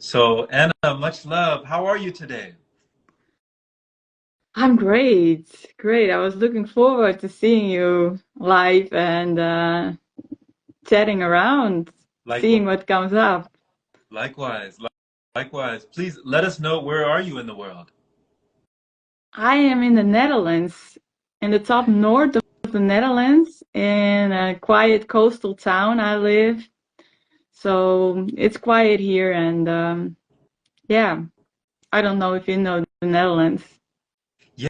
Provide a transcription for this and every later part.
So, Anna, much love. How are you today? I'm great, great. I was looking forward to seeing you live and chatting around, seeing Likewise. what comes up. Likewise. Likewise. Please let us know, where are you in the world? I am in the Netherlands, in the top Nice. north of the Netherlands, in a quiet coastal town I live. So it's quiet here, and yeah, I don't know if you know the Netherlands. Yeah,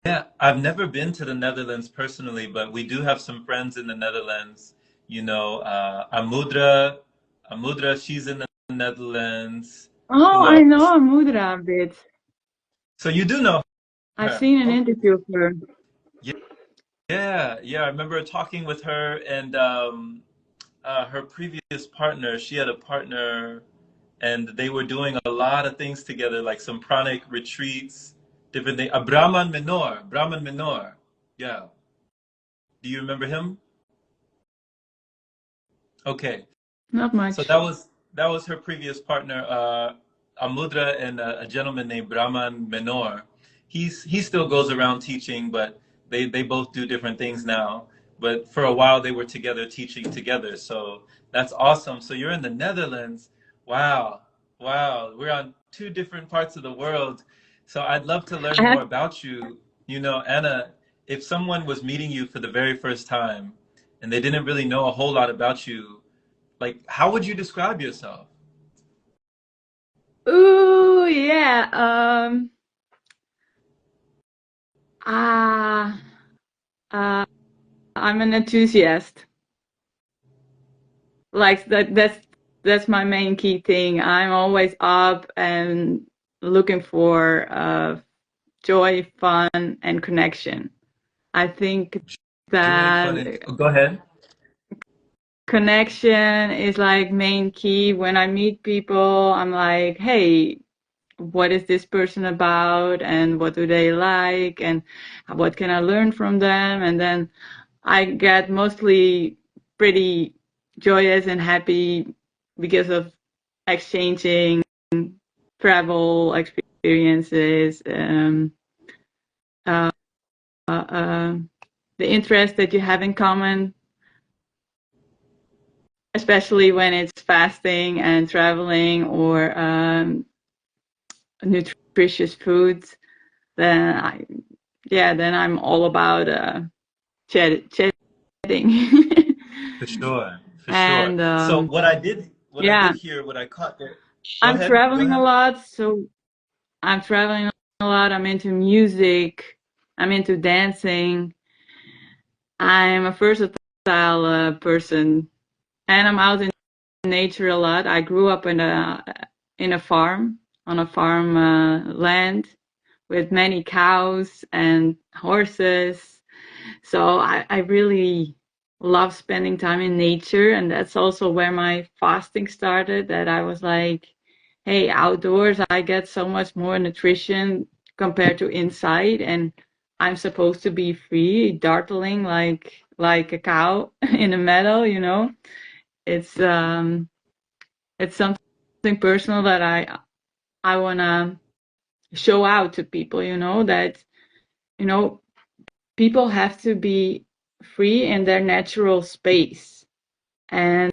yeah. I've never been to the Netherlands personally, but we do have some friends in the Netherlands. Amudra, she's in the Netherlands. Oh, Who I know else? Amudra a bit. So you do know I've her. seen an Okay. interview of her. Yeah, yeah. I remember talking with her and her previous partner. She had a partner and they were doing a lot of things together, like some pranic retreats, different things. Brahman Minor. Yeah. Do you remember him? Okay. Not So much. that was her previous partner, Amudra, and a gentleman named Brahman Minor. He still goes around teaching, but they both do different things now. But for a while they were together teaching together. So that's awesome. So you're in the Netherlands. Wow. Wow. We're on two different parts of the world. So I'd love to learn I have more about you. Anna, if someone was meeting you for the very first time and they didn't really know a whole lot about you, like, how would you describe yourself? Ooh, yeah. Ah, uh, I'm an enthusiast. Like that's my main key thing. I'm always up and looking for joy, fun, and connection. I think Joy, fun, that and go ahead. connection is like main key. When I meet people, I'm like, hey, what is this person about and what do they like and what can I learn from them? And then I get mostly pretty joyous and happy because of exchanging travel experiences, uh, the interest that you have in common, especially when it's fasting and traveling or nutritious foods. Then then I'm all about chatting. For sure, for sure. And So what I did yeah, hear, what I caught there. Go I'm ahead, go traveling a ahead. lot, so I'm traveling a lot. I'm into music. I'm into dancing. I'm a versatile person, and I'm out in nature a lot. I grew up in a farm, on a farm land with many cows and horses. So I really love spending time in nature, and that's also where my fasting started. That I was like, hey, outdoors I get so much more nutrition compared to inside, and I'm supposed to be free, dartling like a cow in a meadow. It's it's something personal that I wanna show out to people, that you know people have to be free in their natural space. And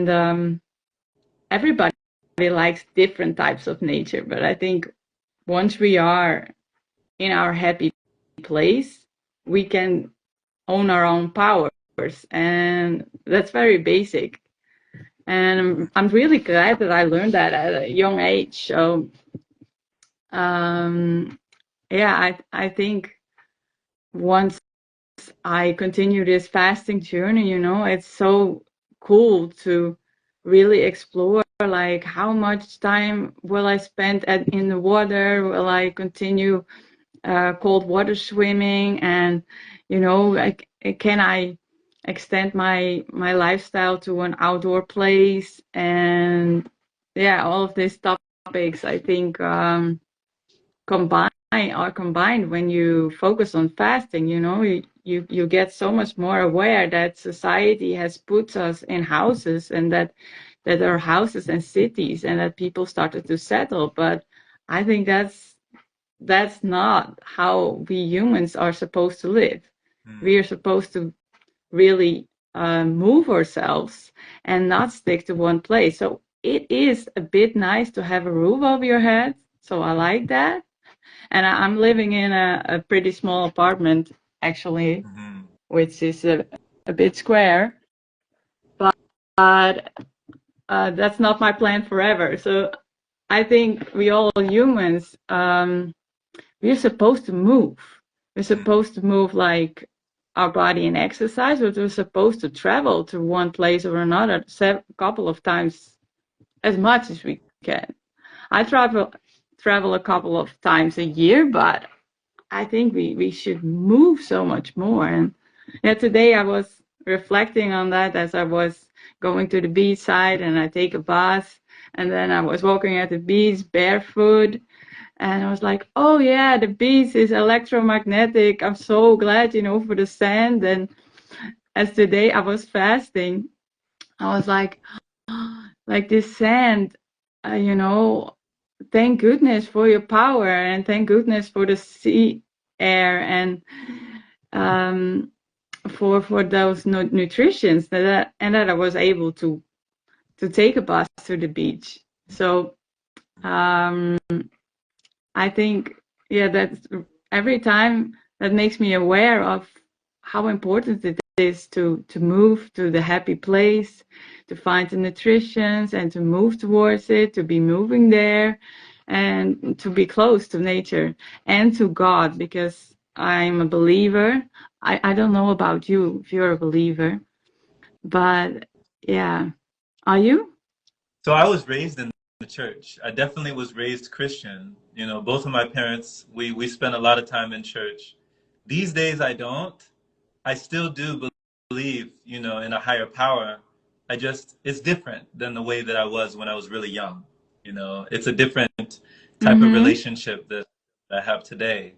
um, everybody likes different types of nature. But I think once we are in our happy place, we can own our own powers. And that's very basic. And I'm really glad that I learned that at a young age. So, um, yeah, I think once I continue this fasting journey, it's so cool to really explore, like, how much time will I spend in the water? Will I continue cold water swimming? And, like, can I extend my lifestyle to an outdoor place? And yeah, all of these topics, I think, combined when you focus on fasting. You get so much more aware that society has put us in houses and that that there are houses and cities and that people started to settle. But I think that's not how we humans are supposed to live. We are supposed to really move ourselves and not stick to one place. So it is a bit nice to have a roof over your head. So I like that. And I'm living in a pretty small apartment, actually, which is a bit square. But that's not my plan forever. So I think we all humans, we're supposed to move. We're supposed to move like our body in exercise, but we're supposed to travel to one place or another a couple of times as much as we can. I travel a couple of times a year, but I think we should move so much more. And yeah, today I was reflecting on that as I was going to the beach side and I take a bath and then I was walking at the beach barefoot and I was like, oh yeah, the beach is electromagnetic. I'm so glad, for the sand. And as today I was fasting, I was like, like this sand, thank goodness for your power and thank goodness for the sea air and for those nutritions that I was able to take a bus to the beach. So I think that's every time that makes me aware of how important it is to move to the happy place, to find the nutritions and to move towards it, to be moving there and to be close to nature and to God, because I'm a believer. I don't know about you if you're a believer, but yeah. Are you? So I was raised in the church. I definitely was raised Christian. Both of my parents, we spent a lot of time in church. These days I don't. I still do believe, in a higher power. It's different than the way that I was when I was really young. It's a different type of Mm-hmm. relationship that I have today.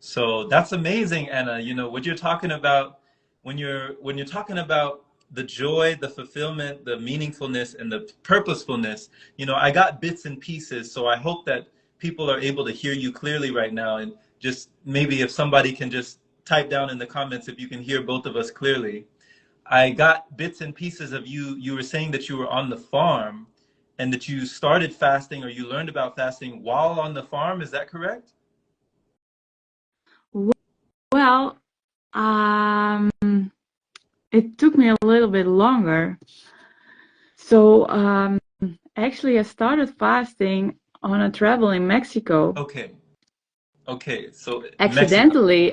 So that's amazing, Anna. What you're talking about when you're talking about the joy, the fulfillment, the meaningfulness, and the purposefulness. I got bits and pieces, so I hope that people are able to hear you clearly right now. And just maybe if somebody can just type down in the comments if you can hear both of us clearly. I got bits and pieces of you. You were saying that you were on the farm and that you started fasting or you learned about fasting while on the farm. Is that correct? Well, it took me a little bit longer. So actually, I started fasting on a travel in Mexico. Okay. Okay. So Mexico. Accidentally,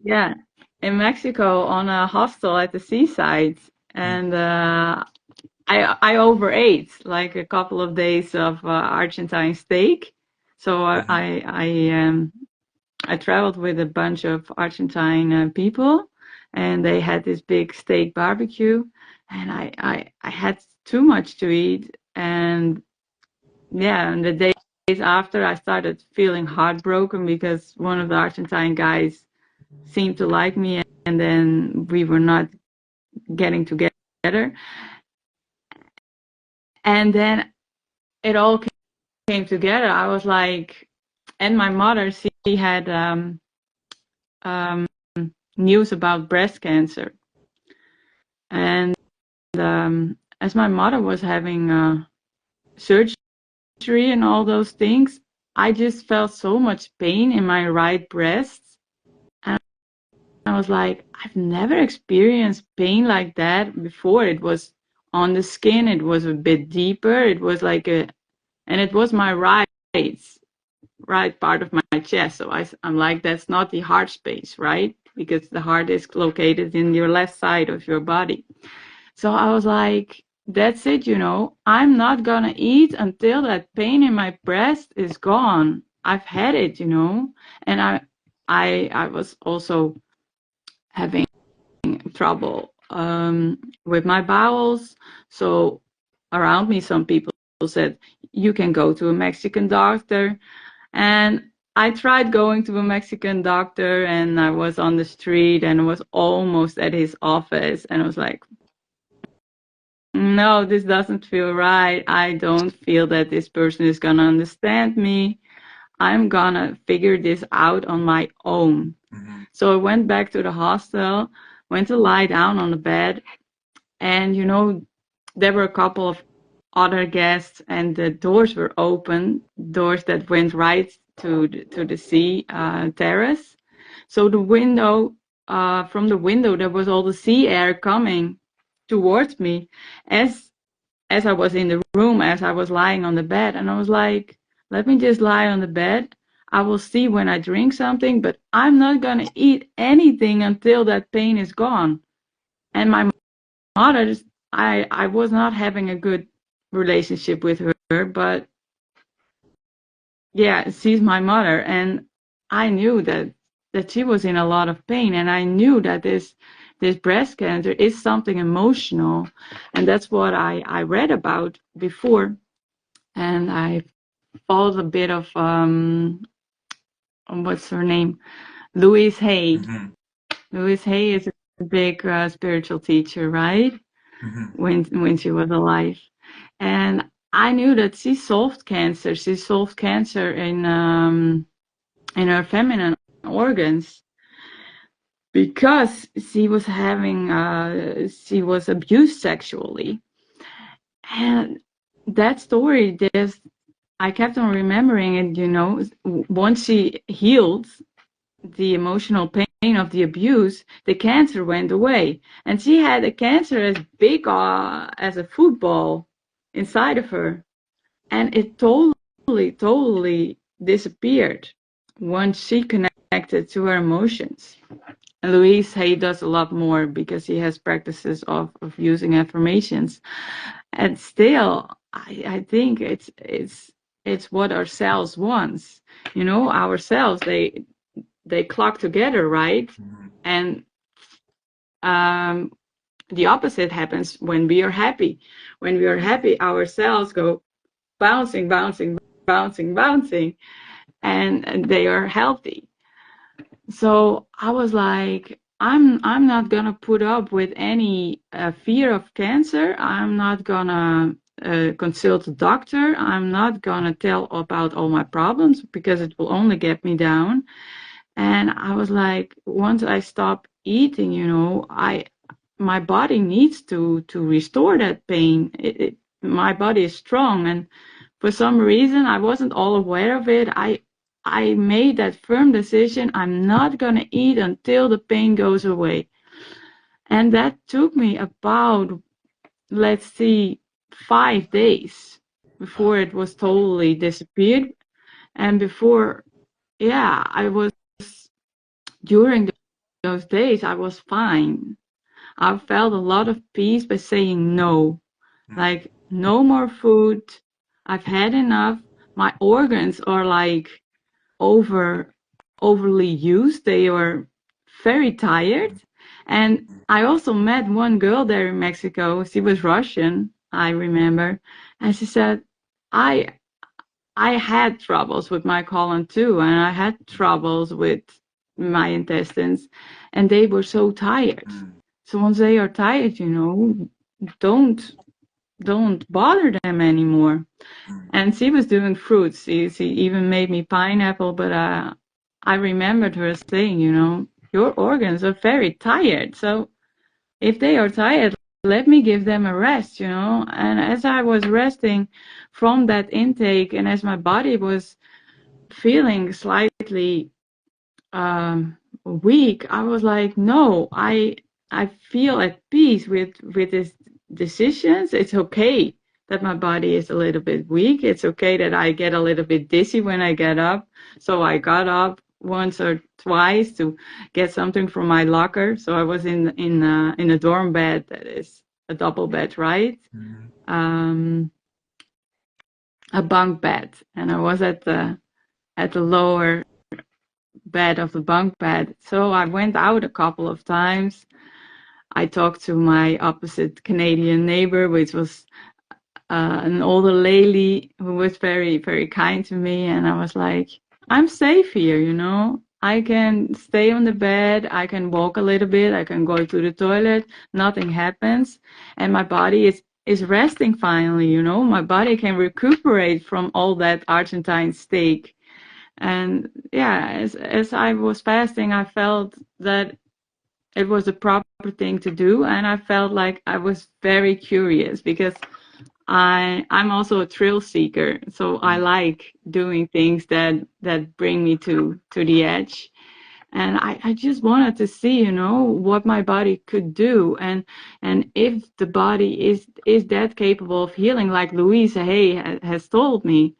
yeah, in Mexico on a hostel at the seaside, and I overate like a couple of days of Argentine steak. So I traveled with a bunch of Argentine people, and they had this big steak barbecue, and I had too much to eat, and yeah, and the days after I started feeling heartbroken because one of the Argentine guys seemed to like me, and then we were not getting together, and then it all came together. I was like, and my mother, she had um, news about breast cancer. And as my mother was having surgery and all those things, I just felt so much pain in my right breast. And I was like, I've never experienced pain like that before. It was on the skin, it was a bit deeper. It was like and it was my right part of my chest. So I'm like, that's not the heart space, right? Because the heart is located in your left side of your body. So I was like, that's it, I'm not gonna eat until that pain in my breast is gone. I've had it, and I was also having trouble with my bowels. So around me, some people said, you can go to a Mexican doctor. And I tried going to a Mexican doctor, and I was on the street and was almost at his office, and I was like, no, this doesn't feel right. I don't feel that this person is gonna understand me. I'm gonna figure this out on my own. So I went back to the hostel, went to lie down on the bed, and there were a couple of other guests, and the doors were open, doors that went right to the sea terrace. So the window, from the window, there was all the sea air coming towards me as I was in the room, as I was lying on the bed, and I was like, let me just lie on the bed. I will see when I drink something, but I'm not gonna eat anything until that pain is gone. And my mother, I was not having a good relationship with her, but yeah, she's my mother, and I knew that she was in a lot of pain, and I knew that this breast cancer is something emotional, and that's what I read about before, and I followed a bit of what's her name, Louise Hay. Louise Hay is a big spiritual teacher, right? When she was alive, and I knew that she solved cancer. She solved cancer in her feminine organs because she was she was abused sexually, and that story just I kept on remembering it. Once she healed the emotional pain of the abuse, the cancer went away, and she had a cancer as big as a football inside of her, and it totally disappeared once she connected to her emotions. And Louise Hay does a lot more because he has practices of using affirmations, and still I think it's what our cells wants. Our cells, they clock together, right? And the opposite happens when we are happy. When we are happy, our cells go bouncing, bouncing, bouncing, bouncing, and they are healthy. So I was like, I'm not gonna put up with any fear of cancer. I'm not gonna consult a doctor. I'm not gonna tell about all my problems because it will only get me down. And I was like, once I stop eating, my body needs to restore that pain. My body is strong, and for some reason I wasn't all aware of it. I made that firm decision. I'm not gonna eat until the pain goes away, and that took me about, let's see, 5 days before it was totally disappeared. And before, yeah, I was during those days I was fine. I felt a lot of peace by saying no, like no more food. I've had enough. My organs are like overly used. They were very tired. And I also met one girl there in Mexico. She was Russian, I remember. And she said, I I had troubles with my colon too, and I had troubles with my intestines, and they were so tired. So once they are tired, don't don't bother them anymore. And she was doing fruits. She even made me pineapple, but I remembered her saying, your organs are very tired. So if they are tired, let me give them a rest, And as I was resting from that intake, and as my body was feeling slightly weak, I was like, no, I feel at peace with these decisions. It's okay that my body is a little bit weak. It's okay that I get a little bit dizzy when I get up. So I got up once or twice to get something from my locker. So I was in a dorm bed that is a double bed, right? A bunk bed, and I was at the lower bed of the bunk bed. So I went out a couple of times. I talked to my opposite Canadian neighbor, which was an older lady who was very, very kind to me. And I was like, I'm safe here, I can stay on the bed. I can walk a little bit. I can go to the toilet. Nothing happens. And my body is is resting finally, you know. My body can recuperate from all that Argentine steak. And yeah, as I was fasting, I felt that it was the proper thing to do, and I felt like I was very curious because I'm also a thrill seeker, so I like doing things that bring me to the edge. And I just wanted to see, you know, what my body could do, and if the body is that capable of healing, like Louise Hay has told me.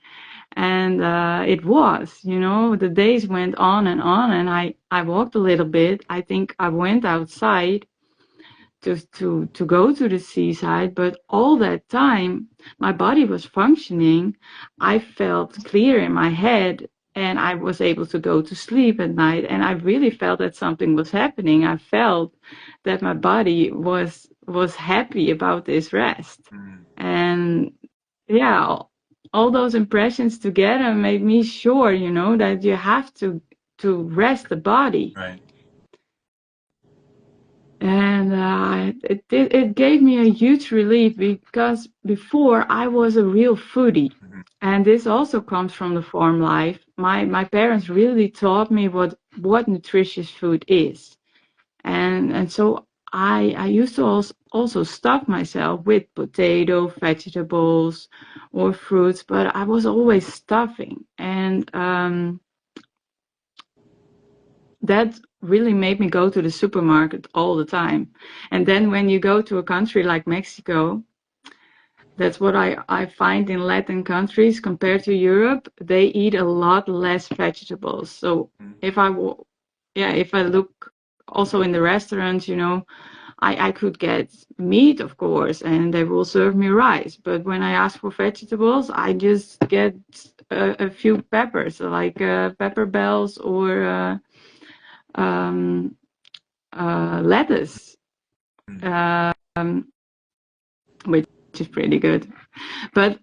And it was, you know, the days went on, and I walked a little bit. I think I went outside to go to the seaside, but all that time my body was functioning. I felt clear in my head, and I was able to go to sleep at night, and I really felt that something was happening. I felt that my body was happy about this rest. And yeah, all those impressions together made me sure, you know, that you have to rest the body. Right. And it gave me a huge relief, because before I was a real foodie. And this also comes from the farm life. My parents really taught me what nutritious food is. And so I used to also stuff myself with potato, vegetables, or fruits, but I was always stuffing. And that really made me go to the supermarket all the time. And then when you go to a country like Mexico, that's what I find in Latin countries compared to Europe, they eat a lot less vegetables. So if I look also in the restaurants, you know, I could get meat, of course, and they will serve me rice. But when I ask for vegetables, I just get a few peppers, like pepper bells or lettuce, which is pretty good. But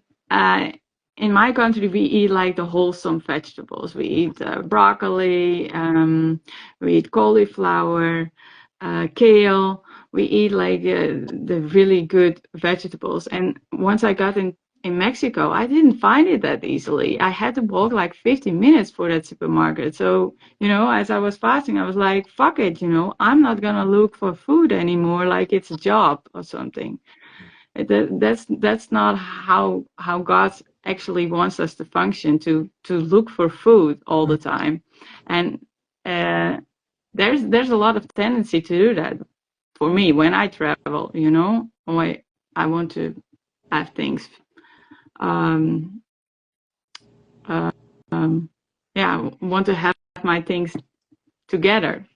in my country, we eat like the wholesome vegetables. We eat broccoli, we eat cauliflower, kale. We eat like the really good vegetables. And once I got in Mexico, I didn't find it that easily. I had to walk like 15 minutes for that supermarket. So, you know, as I was fasting, I was like, fuck it, you know, I'm not going to look for food anymore like it's a job or something. That's not how God actually wants us to function, to look for food all the time. And there's a lot of tendency to do that for me when I travel, you know. I want to have things want to have my things together,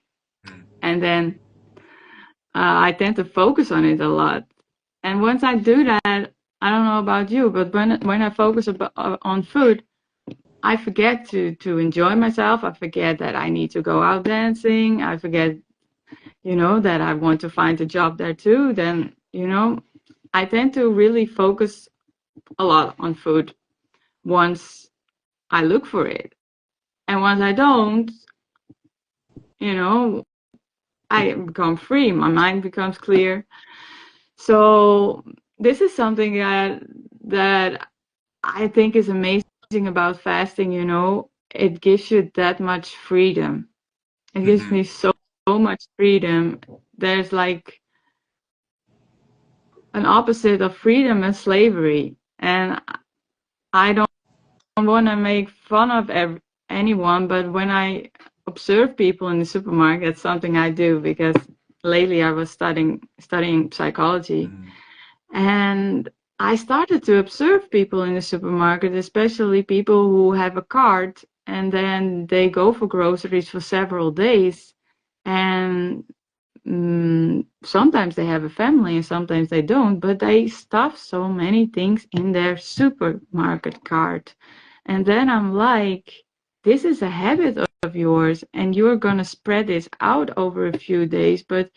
and then I tend to focus on it a lot. And once I do that, I don't know about you, but when I focus on food, I forget to enjoy myself. I forget that I need to go out dancing. I forget, you know, that I want to find a job there too. Then, you know, I tend to really focus a lot on food once I look for it. And once I don't, you know, I become free. My mind becomes clear. So this is something that I think is amazing about fasting, you know. It gives you that much freedom. It gives me so much freedom. There's like an opposite of freedom and slavery. And I don't want to make fun of anyone, but when I observe people in the supermarket, that's something I do, because lately I was studying psychology. And I started to observe people in the supermarket, especially people who have a cart and then they go for groceries for several days. And sometimes they have a family and sometimes they don't, but they stuff so many things in their supermarket cart. And then I'm like, this is a habit of yours and you're going to spread this out over a few days, but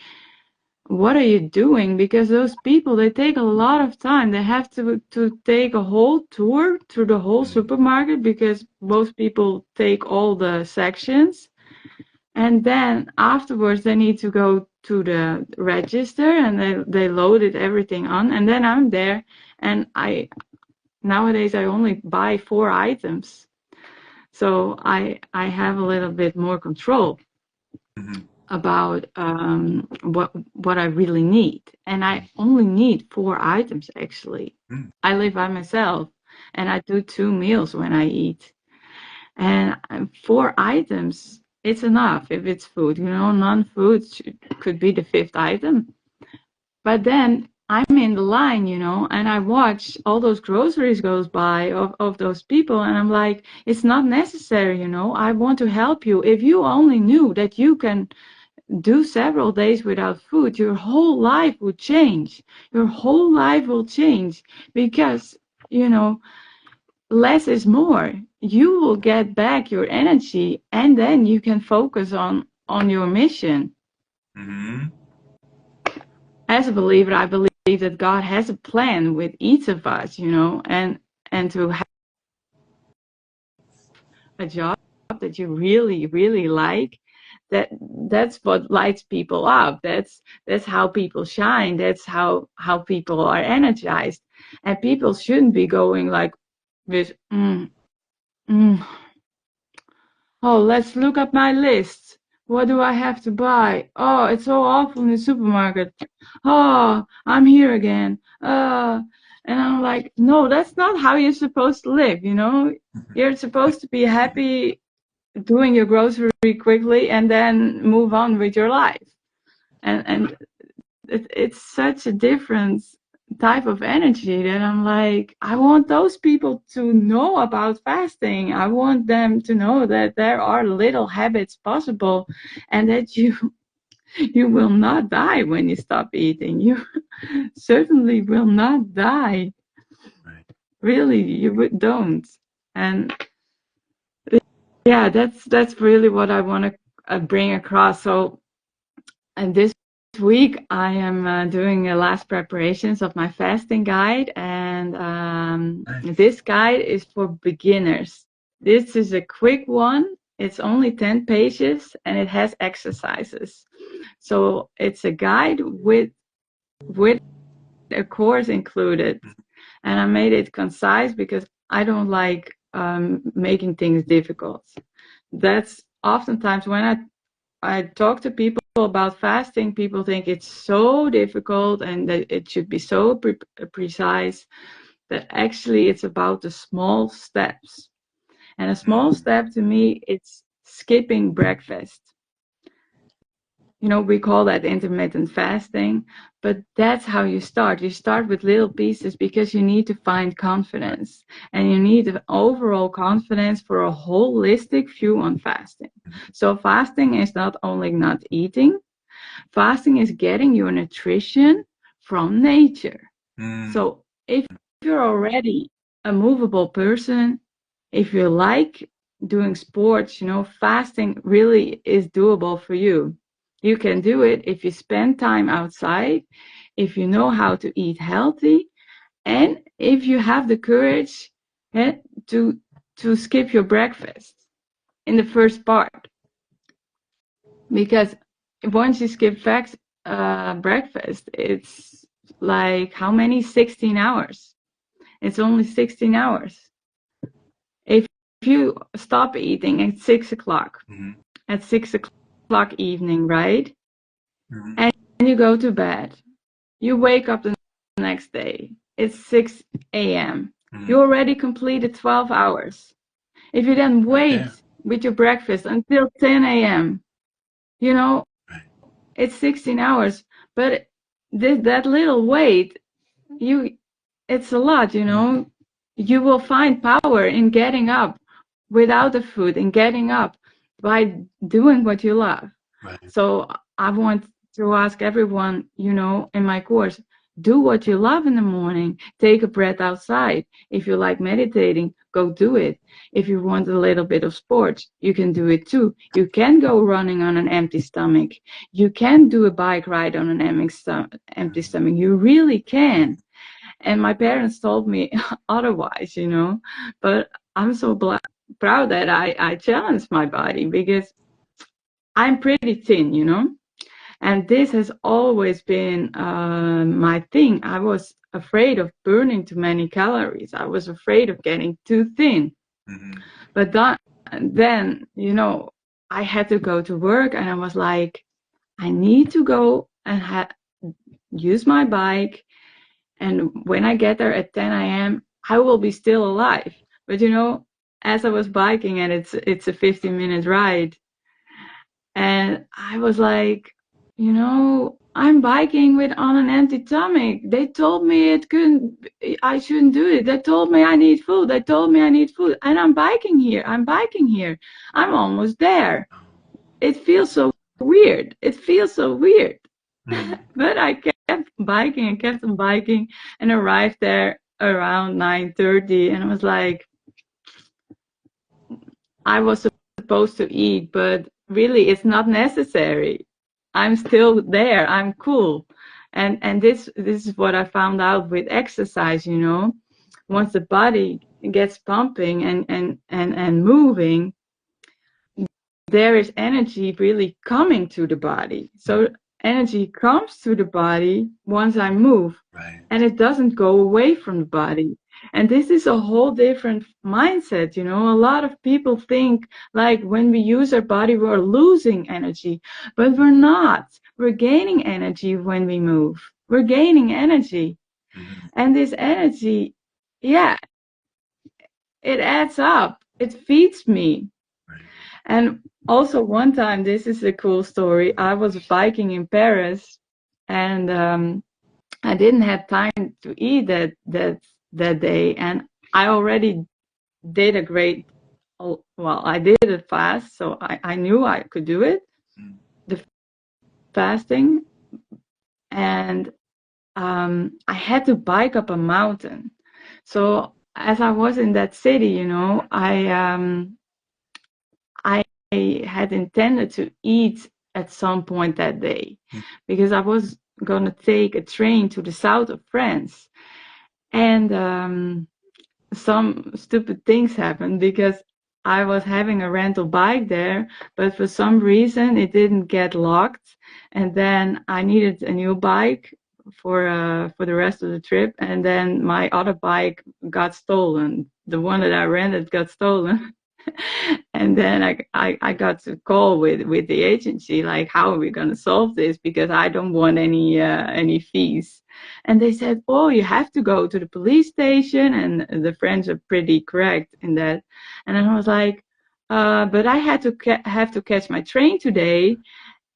what are you doing? Because those people, they take a lot of time. They have to take a whole tour through the whole supermarket, because most people take all the sections. And then afterwards they need to go to the register and they loaded everything on, and then I'm there, and nowadays I only buy 4 items, so I have a little bit more control about what I really need, and I only need 4 items actually. I live by myself, and I do 2 meals when I eat, and 4 items, it's enough if it's food. Non-food could be the 5th item. But then I'm in the line, and I watch all those groceries goes by of those people, and I'm like, it's not necessary, I want to help you. If you only knew that you can do several days without food, your whole life would change. Your whole life will change because, less is more. You will get back your energy, and then you can focus on your mission. As a believer, I believe that God has a plan with each of us, and to have a job that you really, really like, that's what lights people up. That's how people shine. That's how people are energized. And people shouldn't be going like this, oh, let's look at my list. What do I have to buy? Oh, it's so awful in the supermarket. Oh, I'm here again. And I'm like, no, that's not how you're supposed to live, You're supposed to be happy doing your grocery quickly and then move on with your life. And it's such a different type of energy that I'm like, I want those people to know about fasting. I want them to know that there are little habits possible, and that you will not die when you stop eating. You certainly will not die. Right. Really, you don't. And yeah, that's really what I want to bring across. So, and this week I am doing the last preparations of my fasting guide, and Nice. this guide is for beginners. This is a quick one. It's only 10 pages and it has exercises. So it's a guide with a course included. And I made it concise because I don't like making things difficult. That's oftentimes when I talk to people about fasting, people think it's so difficult and that it should be so precise, that actually it's about the small steps. And a small step to me, it's skipping breakfast. We call that intermittent fasting, but that's how you start. You start with little pieces because you need to find confidence, and you need an overall confidence for a holistic view on fasting. So fasting is not only not eating, fasting is getting your nutrition from nature. So if you're already a movable person, if you like doing sports, fasting really is doable for you. You can do it if you spend time outside, if you know how to eat healthy, and if you have the courage to skip your breakfast in the first part. Because once you skip breakfast, it's like how many? 16 hours. It's only 16 hours. If you stop eating at 6 o'clock, at 6 o'clock evening, right? And you go to bed. You wake up the next day. It's 6 a.m. You already completed 12 hours. If you then wait with your breakfast until 10 a.m., it's 16 hours. But that little wait, it's a lot, You will find power in getting up without the food and getting up by doing what you love. Right. So I want to ask everyone, in my course, do what you love in the morning. Take a breath outside. If you like meditating, go do it. If you want a little bit of sports, you can do it too. You can go running on an empty stomach. You can do a bike ride on an empty stomach. You really can. And my parents told me otherwise, but I'm so proud that I challenged my body, because I'm pretty thin, you know, and this has always been my thing. I was afraid of burning too many calories. I was afraid of getting too thin. Mm-hmm. But then, you know, I had to go to work, and I was like, I need to go and use my bike. And when I get there at 10 a.m., I will be still alive. But, you know, as I was biking, and it's a 15-minute ride, and I was like, you know, I'm biking with on an empty stomach. They told me I shouldn't do it. They told me I need food. They told me I need food. And I'm biking here. I'm almost there. It feels so weird. It feels so weird. Mm-hmm. But I kept biking and kept on biking and arrived there around 9:30. And I was like, I was supposed to eat, but really it's not necessary. I'm still there. I'm cool. And this is what I found out with exercise, you know. Once the body gets pumping and moving, there is energy really coming to the body. So energy comes to the body once I move, Right. and it doesn't go away from the body. And this is a whole different mindset, you know. A lot of people think like when we use our body, we're losing energy, but we're not. We're gaining energy when we move. We're gaining energy. Mm-hmm. And this energy, yeah, it adds up. It feeds me. Right. And also one time, this is a cool story. I was biking in Paris, and I didn't have time to eat that day, and I already did a great, well, I did a fast, so I knew I could do it, Mm-hmm. the fasting, and I had to bike up a mountain. So as I was in that city, you know, I had intended to eat at some point that day because I was going to take a train to the south of France. And some stupid things happened because I was having a rental bike there, but for some reason it didn't get locked. And then I needed a new bike for the rest of the trip. And then my other bike got stolen. The one that I rented got stolen. And then I got to call with the agency, like, how are we going to solve this? Because I don't want any fees. And they said, oh, you have to go to the police station. And the French are pretty correct in that. And I was like, but I had to have to catch my train today.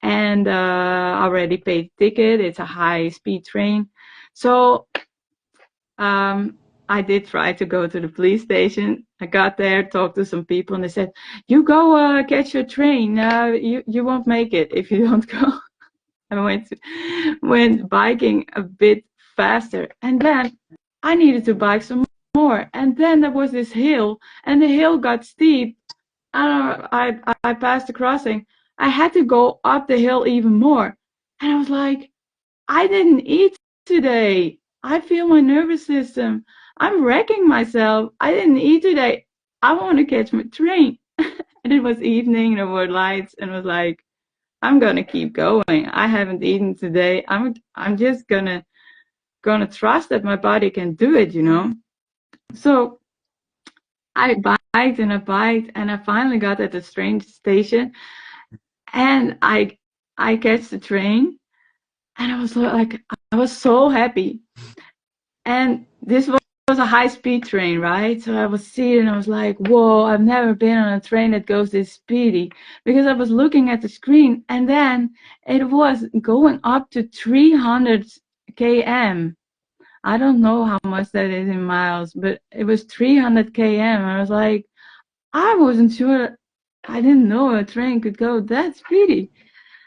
And already paid the ticket. It's a high speed train. So I did try to go to the police station. I got there, talked to some people, and they said, you go catch your train. You won't make it if you don't go. I went biking a bit faster. And then I needed to bike some more. And then there was this hill, and the hill got steep. I passed the crossing. I had to go up the hill even more. And I was like, I didn't eat today. I feel my nervous system. I'm wrecking myself. I didn't eat today. I want to catch my train. And it was evening, there were lights, and it was like, I'm gonna keep going. I haven't eaten today. I'm just gonna trust that my body can do it, you know. So I biked and I biked, and I finally got at the train station, and I catch the train, and I was like, I was so happy. And this was a high-speed train, right? So I was seated and I was like, whoa, I've never been on a train that goes this speedy. Because I was looking at the screen, and then it was going up to 300 km. I don't know how much that is in miles, but it was 300 km. I was like, I wasn't sure. I didn't know a train could go that speedy.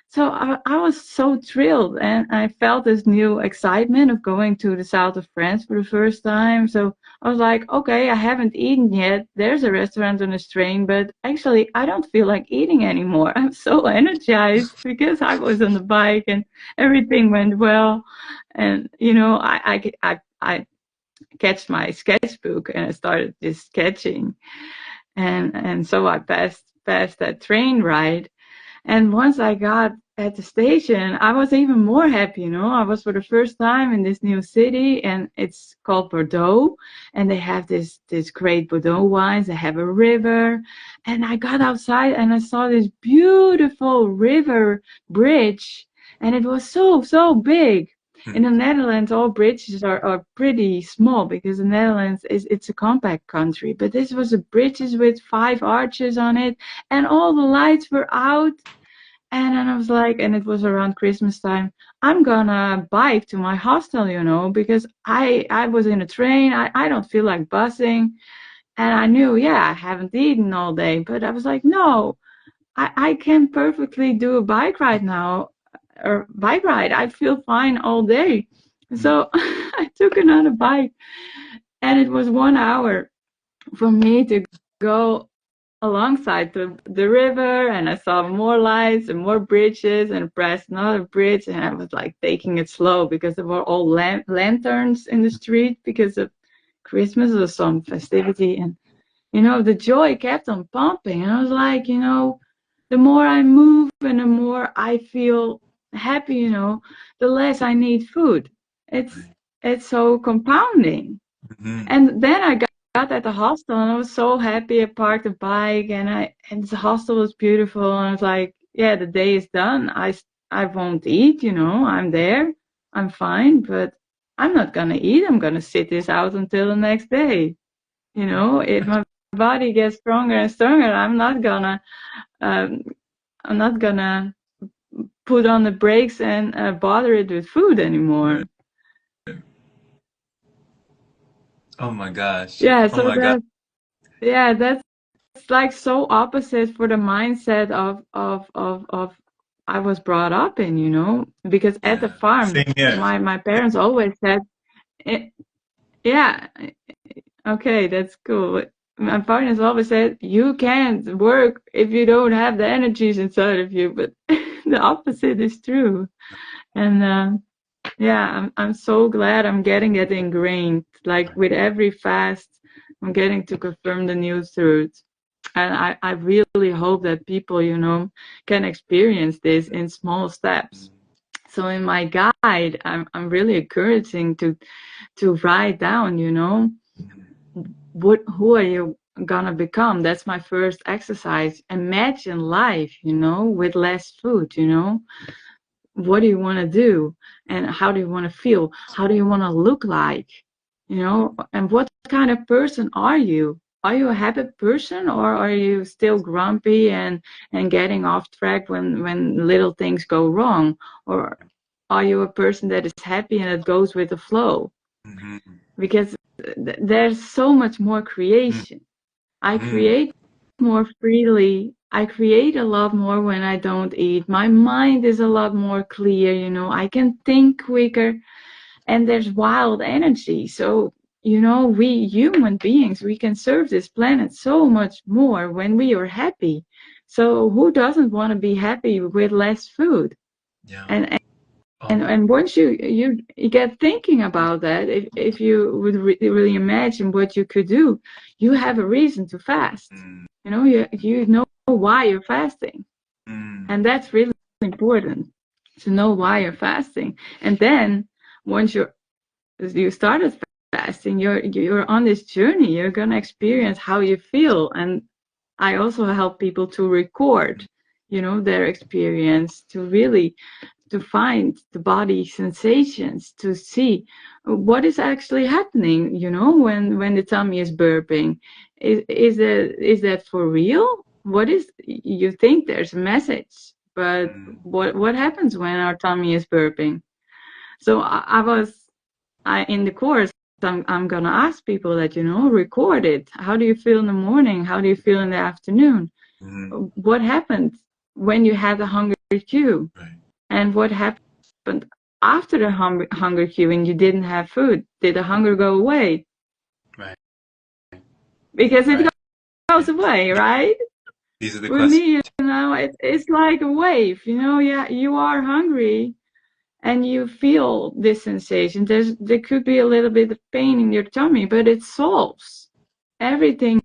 So I was so thrilled, and I felt this new excitement of going to the south of France for the first time. So I was like, okay, I haven't eaten yet. There's a restaurant on this train, but actually I don't feel like eating anymore. I'm so energized because I was on the bike and everything went well. And, you know, I catched my sketchbook and I started just sketching. And so I passed that train ride. And once I got at the station, I was even more happy, you know. I was for the first time in this new city, and it's called Bordeaux, and they have this great Bordeaux wines. They have a river, and I got outside and I saw this beautiful river bridge, and it was so big. In the Netherlands, all bridges are pretty small because the Netherlands it's a compact country. But this was a bridges with 5 arches on it, and all the lights were out. And then I was like, and it was around Christmas time, I'm gonna bike to my hostel, you know, because I was in a train. I don't feel like busing. And I knew, yeah, I haven't eaten all day. But I was like, no, I can perfectly do a bike ride now, or bike ride. I feel fine all day. So I took another bike, and it was 1 hour for me to go alongside the river, and I saw more lights and more bridges, and pressed another bridge, and I was like taking it slow because there were all lanterns in the street because of Christmas or some festivity. And you know, the joy kept on pumping, and I was like, you know, the more I move and the more I feel happy, you know, the less I need food. It's so compounding. And then I got at the hostel, and I was so happy. I parked the bike, and the hostel was beautiful, and I was like, yeah, the day is done. I won't eat, you know. I'm there. I'm fine, but I'm not gonna eat. I'm gonna sit this out until the next day. You know, if my body gets stronger and stronger, um, I'm not gonna put on the brakes and bother it with food anymore. Oh my gosh. Yeah, Oh so my God. that's like so opposite for the mindset of I was brought up in, you know, because at the Yeah. farm, Same here. my parents always said, eh, yeah, okay, that's cool. My parents always said, you can't work if you don't have the energies inside of you, but the opposite is true. And yeah, I'm so glad I'm getting it ingrained. Like with every fast, I'm getting to confirm the new truth. And I really hope that people, you know, can experience this in small steps. So in my guide, I'm really encouraging to write down, you know, who are you gonna become? That's my first exercise. Imagine life, you know, with less food, you know. What do you want to do? And how do you want to feel? How do you want to look like? You know, and what kind of person are you? Are you a happy person, or are you still grumpy and getting off track when little things go wrong? Or are you a person that is happy and it goes with the flow? Because there's so much more creation. I create more freely. I create a lot more when I don't eat. My mind is a lot more clear, you know. I can think quicker, and there's wild energy. So, you know, we human beings, we can serve this planet so much more when we are happy. So, who doesn't want to be happy with less food? Yeah. And Oh. and once you get thinking about that, if you would really imagine what you could do, you have a reason to fast. You know, you know why you're fasting, and that's really important to know why you're fasting. And then once you started fasting, you're on this journey. You're gonna experience how you feel, and I also help people to record, you know, their experience, to really to find the body sensations, to see what is actually happening, you know, when the tummy is burping. Is that for real? What is, you think there's a message, but what happens when our tummy is burping? So I in the course, I'm gonna ask people that, you know, record it. How do you feel in the morning? How do you feel in the afternoon? What happened when you had the hunger cue? And what happened after the hunger cue and you didn't have food? Did the hunger go away? Right. Because it Right. goes away, right? These are the With questions. me, you know, it's like a wave, you know. Yeah, you are hungry and you feel this sensation. There could be a little bit of pain in your tummy, but it solves. Everything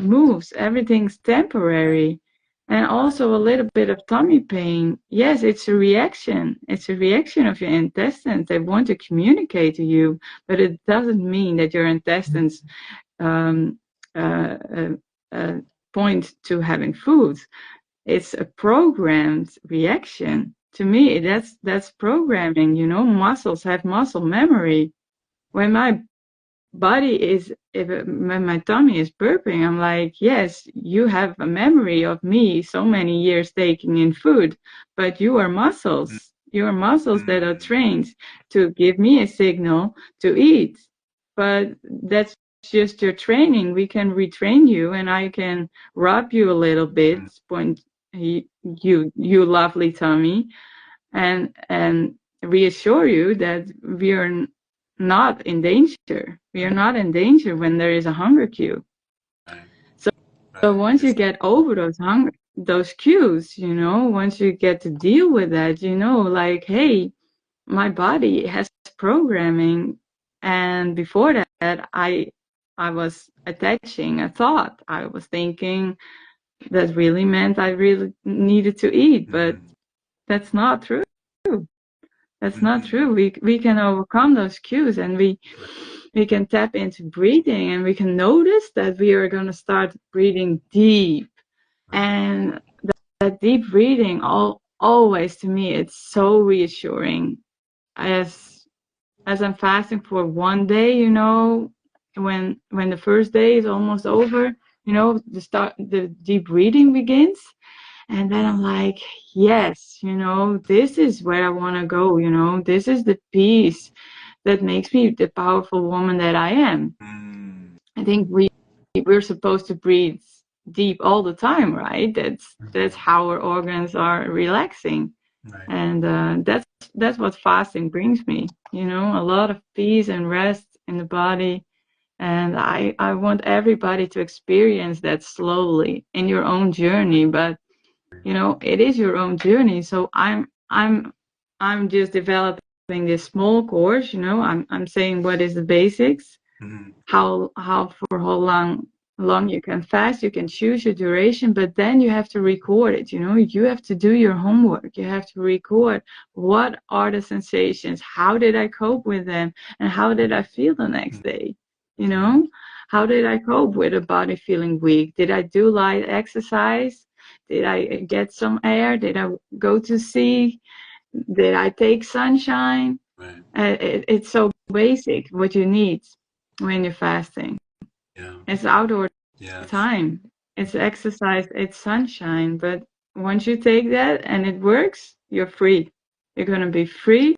moves. Everything's temporary. And also a little bit of tummy pain. Yes, it's a reaction. It's a reaction of your intestines. They want to communicate to you, but it doesn't mean that your intestines um, uh, uh, uh, point to having food. It's a programmed reaction. To me, that's programming. You know, muscles have muscle memory. When my body is when my tummy is burping, I'm like, yes, you have a memory of me so many years taking in food, but you are muscles. You are muscles that are Mm, trained to give me a signal to eat. But that's just your training. We can retrain you, and I can rub you a little bit, mm, point you lovely tummy, and reassure you that we are not in danger. We are not in danger when there is a hunger cue. right, So, so right. once you It's get over those cues, once you get to deal with that, like, hey, my body has programming, and before that, I was attaching a thought. I was thinking that really meant I really needed to eat, but mm, that's not true. That's not mm, true. We can overcome those cues, and right, we can tap into breathing, and we can notice that we are going to start breathing deep. right. And that deep breathing always, to me, it's so reassuring. As I'm fasting for one day, when the first day is almost over, the deep breathing begins. And then I'm Mm, like, yes, this is where I want to go, this is the peace that makes me the powerful woman that I am. mm, I think we're supposed to breathe deep all the time, right? That's mm, how our organs are relaxing. right. And that's what fasting brings me, a lot of peace and rest in the body. And I want everybody to experience that slowly in your own journey. But it is your own journey. So I'm just developing this small course. I'm saying what is the basics, Mm, how for how long you can fast. You can choose your duration, but then you have to record it. You have to do your homework. You have to record what are the sensations, how did I cope with them, and how did I feel the next mm, day. you mm, know how did I cope with a body feeling weak? Did I do light exercise? Did I get some air? Did I go to sea? Did I take sunshine? right. It's so basic what you need when you're fasting. Yeah. It's outdoor Yes. time. It's exercise. It's sunshine. But once you take that and it works, you're free. You're going to be free,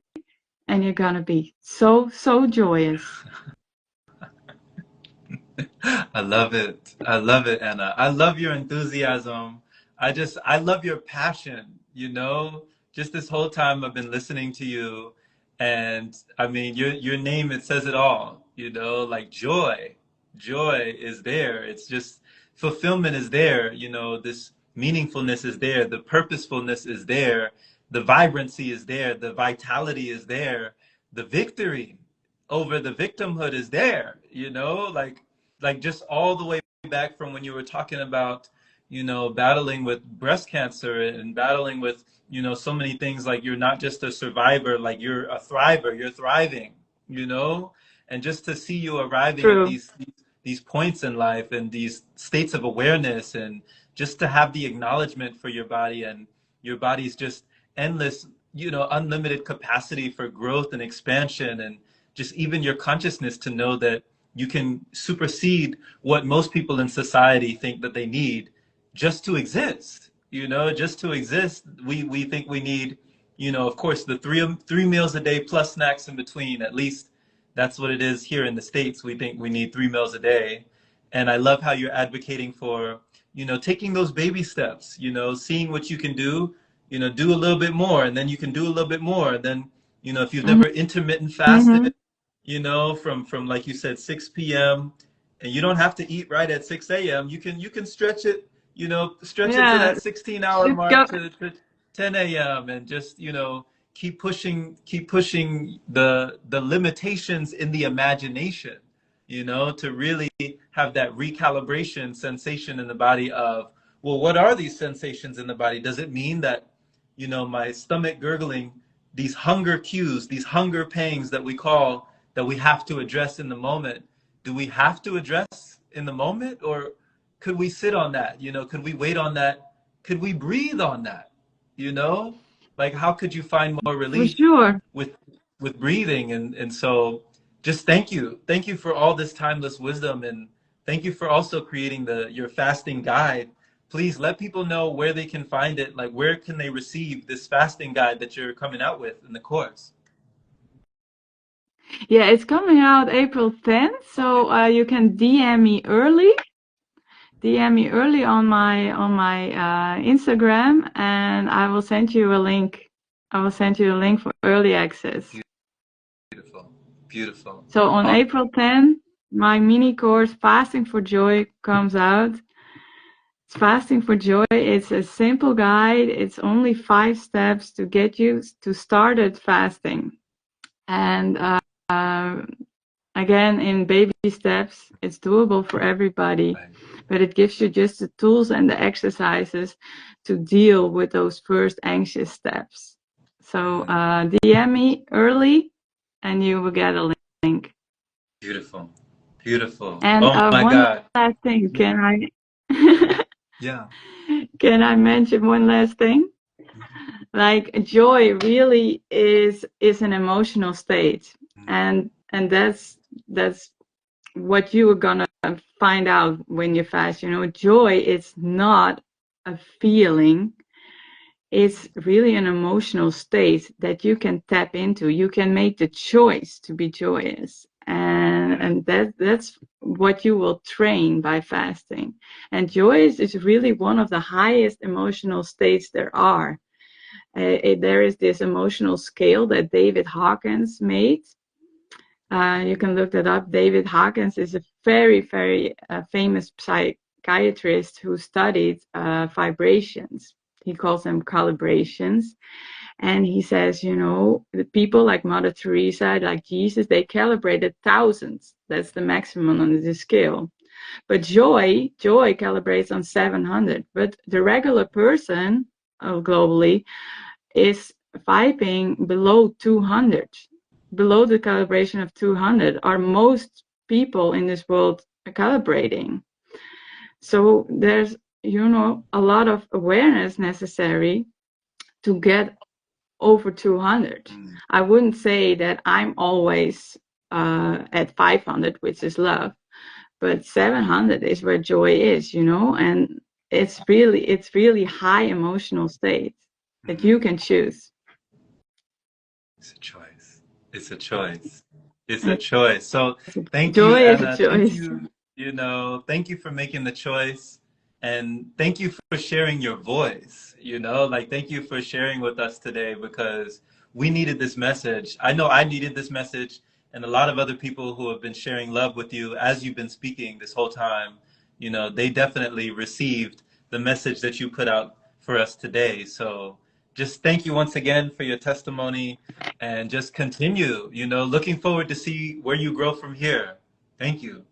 and you're going to be so, so joyous. I love it. I love it, Anna. I love your enthusiasm. I love your passion, Just this whole time I've been listening to you, and I mean your name, it says it all, like joy. Joy is there. It's just fulfillment is there, this meaningfulness is there, the purposefulness is there, the vibrancy is there, the vitality is there, the victory over the victimhood is there, like just all the way back from when you were talking about, battling with breast cancer and battling with, so many things. Like you're not just a survivor, like you're a thriver, you're thriving, you know? And just to see you arriving at True. these points in life and these states of awareness, and just to have the acknowledgement for your body, and your body's just endless, unlimited capacity for growth and expansion, and just even your consciousness to know that you can supersede what most people in society think that they need just to exist. Just to exist, we think we need, of course, the three meals a day plus snacks in between. At least that's what it is here in the States. We think we need 3 meals a day. And I love how you're advocating for, taking those baby steps, seeing what you can do, do a little bit more, and then you can do a little bit more. And then, if you've Hmm. never intermittent fasted, Hmm. from like you said, 6 p.m., and you don't have to eat right at 6 a.m. You can stretch it, stretch it to Yeah. that 16-hour Just mark go. to 10 a.m. and just, keep pushing the limitations in the imagination, to really have that recalibration sensation in the body of, well, what are these sensations in the body? Does it mean that, my stomach gurgling, these hunger cues, these hunger pangs that we have to address in the moment, do we have to address in the moment, or could we sit on that? Could we wait on that? Could we breathe on that? Like, how could you find more For relief sure. with breathing? And so just thank you for all this timeless wisdom, and thank you for also creating your fasting guide. Please let people know where they can find it. Like, where can they receive this fasting guide that you're coming out with in the course? Yeah, it's coming out April 10th, so you can DM me early. DM me early on my Instagram, and I will send you a link. I will send you a link for early access. Beautiful, beautiful. So on April 10th, my mini course Fasting for Joy comes out. Fasting for Joy. It's a simple guide. It's only 5 steps to get you to started fasting, and again, in baby steps. It's doable for everybody, but it gives you just the tools and the exercises to deal with those first anxious steps. So DM me early and you will get a link. Beautiful, beautiful. And Oh my one God. last thing, can I Yeah. can I mention one last thing? Like, joy really is an emotional state, and that's what you are gonna find out when you fast. Joy is not a feeling. It's really an emotional state that you can tap into. You can make the choice to be joyous, and that's what you will train by fasting. And joy is really one of the highest emotional states there are. There is this emotional scale that David Hawkins made. You can look that up. David Hawkins is a very, very famous psychiatrist who studied vibrations. He calls them calibrations. And he says, the people like Mother Teresa, like Jesus, they calibrated thousands. That's the maximum on the scale. But joy calibrates on 700. But the regular person globally is vibing below 200. Below the calibration of 200 are most people in this world calibrating. So there's, a lot of awareness necessary to get over 200. I wouldn't say that I'm always at 500, which is love, but 700 is where joy is, and it's really high emotional state that you can choose. It's a choice. It's a choice. It's a choice. So thank Joy you, is a Anna. Thank choice. you, thank you for making the choice. And thank you for sharing your voice, like, thank you for sharing with us today, because we needed this message. I know I needed this message, and a lot of other people who have been sharing love with you as you've been speaking this whole time, they definitely received the message that you put out for us today. So just thank you once again for your testimony, and just continue, looking forward to see where you grow from here. Thank you.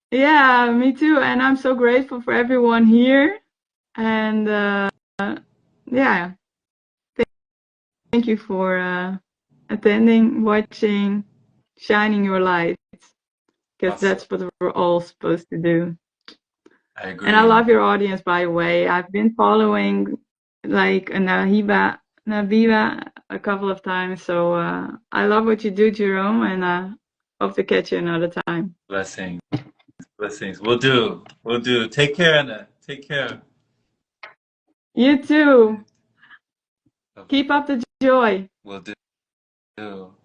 Yeah, me too. And I'm so grateful for everyone here. And yeah, thank you for attending, watching, shining your light, because Awesome. that's what we're all supposed to do. I agree. And I love your audience, by the way. I've been following like Naviva a couple of times. So I love what you do, Jerome, and hope to catch you another time. Blessings. Blessings. We'll do. We'll do. Take care, Anna. Take care. You too. Okay. Keep up the joy. We'll do.